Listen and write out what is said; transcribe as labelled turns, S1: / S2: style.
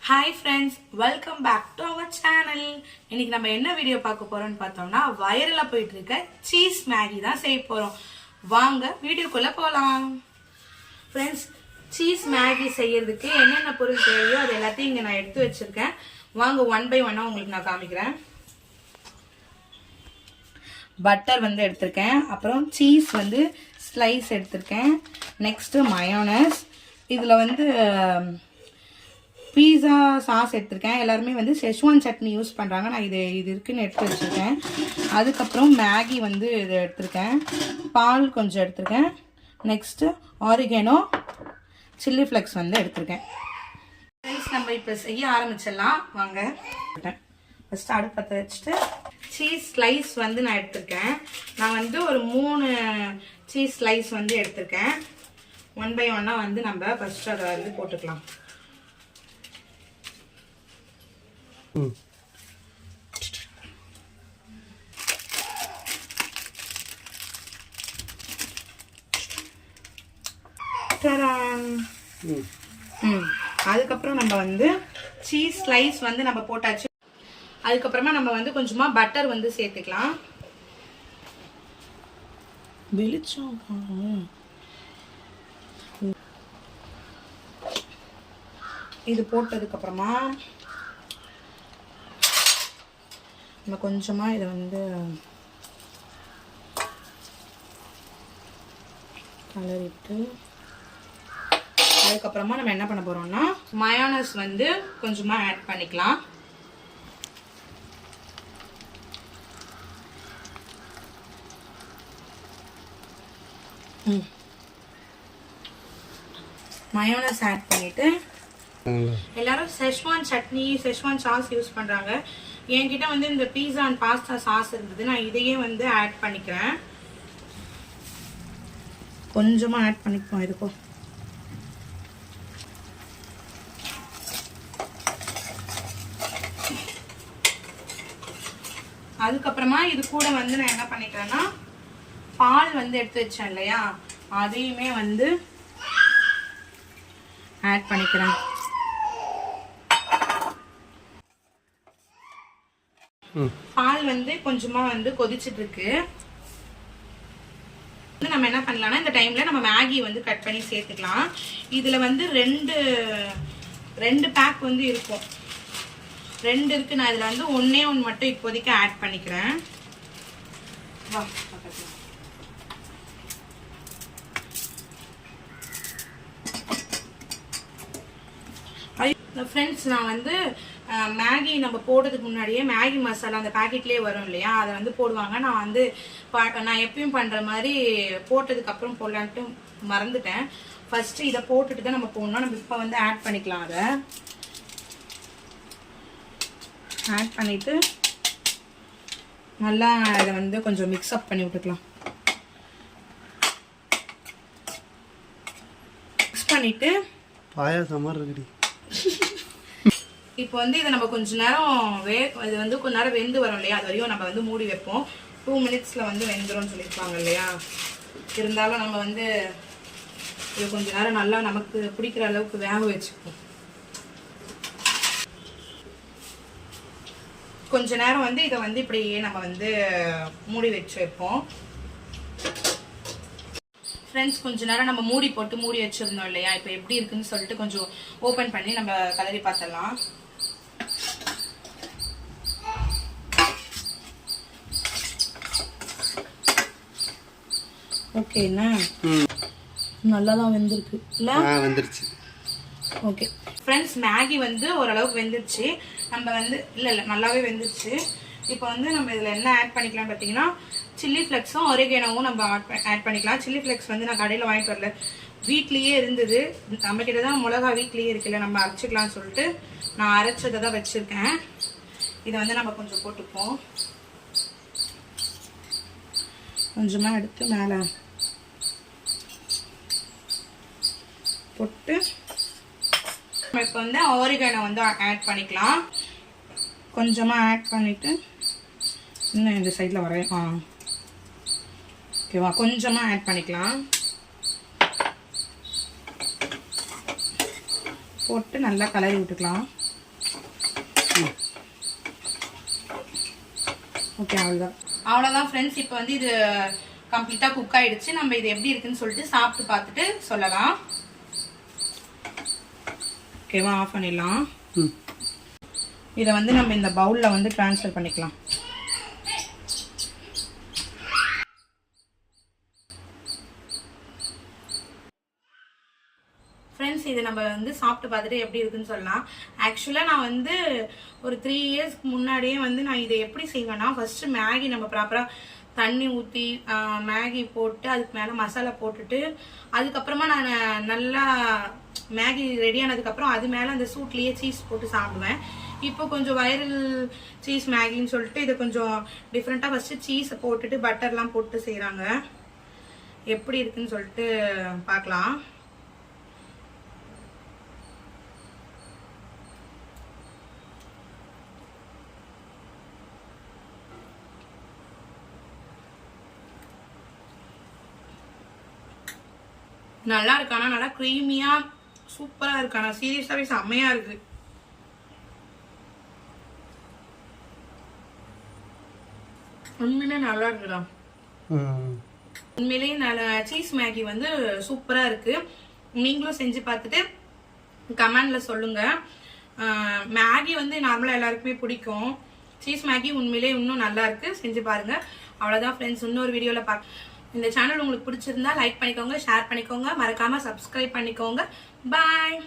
S1: Hi friends, welcome back to our channel. இன்னைக்கு நம்ம என்ன வீடியோ பார்க்க போறோம்னு பார்த்தோம்னா வைரலா போயிட்டு இருக்க சீஸ் மேகி தான் செய்ய போறோம். வாங்க வீடியோக்குள்ள போலாம். Friends, சீஸ் மேகி செய்யறதுக்கு என்னென்ன பொருள் தேவையோ அது எல்லாத்தையும் இங்க நான் எடுத்து வச்சிருக்கேன். வாங்க ஒன் பை ஒன்னா உங்களுக்கு நான் காமிக்கிறேன். பட்டர் வந்து எடுத்திருக்கேன். அப்புறம் சீஸ் வந்து ஸ்லைஸ் எடுத்திருக்கேன். Next mayonnaise. இதுல வந்து பீஸா சாஸ் எடுத்திருக்கேன். எல்லாருமே வந்து செஷ்வான் சட்னி யூஸ் பண்ணுறாங்க. நான் இது இருக்குன்னு எடுத்து வச்சுருக்கேன். அதுக்கப்புறம் மேகி வந்து இது எடுத்திருக்கேன். பால் கொஞ்சம் எடுத்திருக்கேன். நெக்ஸ்ட்டு ஆரிகேனோ சில்லி ஃப்ளெக்ஸ் வந்து எடுத்திருக்கேன். ஃப்ரெண்ட்ஸ், நம்ம இப்போ செய்ய ஆரம்பிச்சிடலாம் வாங்க. ஃபஸ்ட்டு அடுப்பு பற்ற வச்சுட்டு சீஸ் ஸ்லைஸ் வந்து நான் எடுத்திருக்கேன். நான் வந்து ஒரு 3 சீஸ் ஸ்லைஸ் வந்து எடுத்திருக்கேன். ஒன் பை ஒன்னாக வந்து நம்ம ஃபஸ்ட்டு அதை வந்து போட்டுக்கலாம். அதுக்கப்புறம் நம்ம வந்து சீஸ் ஸ்லைஸ் வந்து நம்ம போட்டாச்சு. அதுக்கப்புறமா நம்ம வந்து கொஞ்சமா பட்டர் வந்து சேர்த்துக்கலாம். வெளிச்சம் இது போட்டதுக்கு அப்புறமா நம்ம கொஞ்சமா இதை வந்து கலரிட்டு அதுக்கப்புறமா நம்ம என்ன பண்ண போறோம்னா மயோனஸ் வந்து கொஞ்சமா ஆட் பண்ணிக்கலாம். மயோனஸ் ஆட் பண்ணிட்டு எல்லாரும் Schezwan chutney Schezwan sauce use பண்றாங்க. என்கிட்ட வந்து இந்த பீஸா அண்ட் பாஸ்தா சாஸ் இருந்தது. நான் இதையே வந்து ஆட் பண்ணிக்கிறேன். கொஞ்சமா ஆட் பண்ணிப்போம். இதுக்கும் அதுக்கப்புறமா இது கூட வந்து நான் என்ன பண்ணிக்கிறேன்னா பால் வந்து எடுத்து வச்சேன் இல்லையா, அதையுமே வந்து ஆட் பண்ணிக்கிறேன். பால் வந்து கொஞ்சமா வந்து கொதிச்சிட்டு இருக்கு. நம்ம என்ன பண்ணலாம்னா இந்த டைம்ல நம்ம மேகி வந்து கட் பண்ணி சேர்த்துக்கலாம். இதுல வந்து ரெண்டு பேக் வந்து இருக்கும். 2 இருக்கு. நான் இதுல வந்து ஒண்ணே மட்டும் இப்போதைக்கு ஆட் பண்ணிக்கிறேன். ஃப்ரெண்ட்ஸ், நான் வந்து மேகி நம்ம போடுறதுக்கு முன்னாடியே மேகி மசாலா அந்த பேக்கெட்லேயே வரும் இல்லையா, அதை வந்து போடுவாங்க. நான் வந்து நான் எப்பயும் பண்ணுற மாதிரி போட்டதுக்கு அப்புறம் போடலான்ட்டு மறந்துட்டேன். ஃபர்ஸ்ட் இதை போட்டுட்டு தான் நம்ம போடணும். நம்ம இப்போ வந்து ஆட் பண்ணிக்கலாம். அதை ஆட் பண்ணிட்டு நல்லா இதை வந்து கொஞ்சம் மிக்ஸ்அப் பண்ணி விட்டுக்கலாம். மிக்ஸ் பண்ணிட்டு
S2: பாயாசமா இருக்குடி.
S1: இப்போ வந்து இதை நம்ம கொஞ்ச நேரம் இது வந்து கொஞ்ச நேரம் வெந்து வரும் இல்லையா, அது வரையும் நம்ம வந்து மூடி வைப்போம். 2 மினிட்ஸ்ல வந்து வெந்துரும் சொல்லியிருப்பாங்க இல்லையா. இருந்தாலும் நம்ம வந்து இது கொஞ்ச நேரம் நல்லா நமக்கு பிடிக்கிற அளவுக்கு வேக வச்சுப்போம். கொஞ்ச நேரம் வந்து இதை வந்து இப்படியே நம்ம வந்து மூடி வச்சு வைப்போம். ஃப்ரெண்ட்ஸ், கொஞ்ச நேரம் நம்ம மூடி போட்டு மூடி வச்சிருந்தோம் இல்லையா, இப்போ எப்படி இருக்குன்னு சொல்லிட்டு கொஞ்சம் ஓபன் பண்ணி நம்ம கலரி பார்த்தலாம். ஓகேண்ணா, நல்லா தான் வெந்திருக்கு இல்ல?
S2: வெந்துருச்சு.
S1: ஓகே ஃப்ரெண்ட்ஸ், மேகி வந்து ஓரளவுக்கு வெந்துருச்சு. நம்ம வந்து இல்ல நல்லாவே வெந்துருச்சு. இப்போ வந்து நம்ம இதுல என்ன ஆட் பண்ணிக்கலாம் பார்த்தீங்கன்னா சில்லி ஃப்ளெக்ஸும் ஒரிகேனோவும் நம்ம ஆட் பண்ணிக்கலாம். சில்லி ஃப்ளெக்ஸ் வந்து நான் கடையில் வாங்கிட்டு வரல, வீட்லேயே இருந்தது. நம்ம கிட்ட தான் மிளகா வீட்லேயே இருக்குல்ல, நம்ம அரைச்சிக்கலாம்னு சொல்லிட்டு நான் அரைச்சதை தான் வச்சுருக்கேன். இதை வந்து நம்ம கொஞ்சம் போட்டுப்போம். கொஞ்சமாக எடுத்து மேலே போட்டு நம்ம இப்போ வந்து ஒரிகேனோ வந்து ஆட் பண்ணிக்கலாம். கொஞ்சமாக ஆட் பண்ணிவிட்டு இன்னும் இந்த சைடில் வரேன். ஓகேவா, கொஞ்சமாக ஆட் பண்ணிக்கலாம். போட்டு நல்லா கலரி விட்டுக்கலாம். ஓகே அவ்வளோதான் ஃப்ரெண்ட்ஸ். இப்போ வந்து இது கம்ப்ளீட்டாக குக் ஆயிடுச்சு. நம்ம இது எப்படி இருக்குன்னு சொல்லிட்டு சாப்பிட்டு பார்த்துட்டு சொல்லலாம். ஓகேவா, ஆஃப் பண்ணிடலாம். இதை வந்து நம்ம இந்த பவுலில் வந்து ட்ரான்ஸ்ஃபர் பண்ணிக்கலாம். ஃப்ரெண்ட்ஸ், இது நம்ம வந்து சாப்பிட்டு பார்த்துட்டு எப்படி இருக்குன்னு சொல்லலாம். ஆக்சுவலாக நான் வந்து ஒரு 3 இயர்ஸ்க்கு முன்னாடியே வந்து நான் இதை எப்படி செய்வேன்னா, ஃபர்ஸ்ட் மேகி நம்ம ப்ராப்பராக தண்ணி ஊற்றி மேகி போட்டு அதுக்கு மேலே மசாலா போட்டுட்டு அதுக்கப்புறமா நான் நல்லா மேகி ரெடி ஆனதுக்கப்புறம் அது மேலே அந்த சூட்லேயே சீஸ் போட்டு சாப்பிடுவேன். இப்போ கொஞ்சம் வைரல் சீஸ் மேகின்னு சொல்லிட்டு இதை கொஞ்சம் டிஃப்ரெண்ட்டாக ஃபஸ்ட்டு சீஸை போட்டுட்டு பட்டர்லாம் போட்டு செய்கிறாங்க. எப்படி இருக்குன்னு சொல்லிட்டு பார்க்கலாம். நல்லா இருக்கானா, நல்லா க்ரீமியா சூப்பரா இருக்கானா, சீரியஸாவே செம்மையா இருக்கு. உண்மையிலே நல்லா இருக்குடா. உண்மையிலேயே நல்லா சீஸ் மேகி வந்து சூப்பரா இருக்கு. நீங்களும் செஞ்சு பார்த்துட்டு கமெண்ட்ல சொல்லுங்க. மேகி வந்து நார்மலா எல்லாருக்குமே பிடிக்கும். சீஸ் மேகி உண்மையிலே இன்னும் நல்லா இருக்கு, செஞ்சு பாருங்க. அவ்வளவுதான் ஃப்ரெண்ட்ஸ், இன்னொரு வீடியோல இந்த சேனல் உங்களுக்கு பிடிச்சிருந்தா லைக் பண்ணிக்கோங்க, ஷேர் பண்ணிக்கோங்க, மறக்காம சப்ஸ்கிரைப் பண்ணிக்கோங்க. பாய்.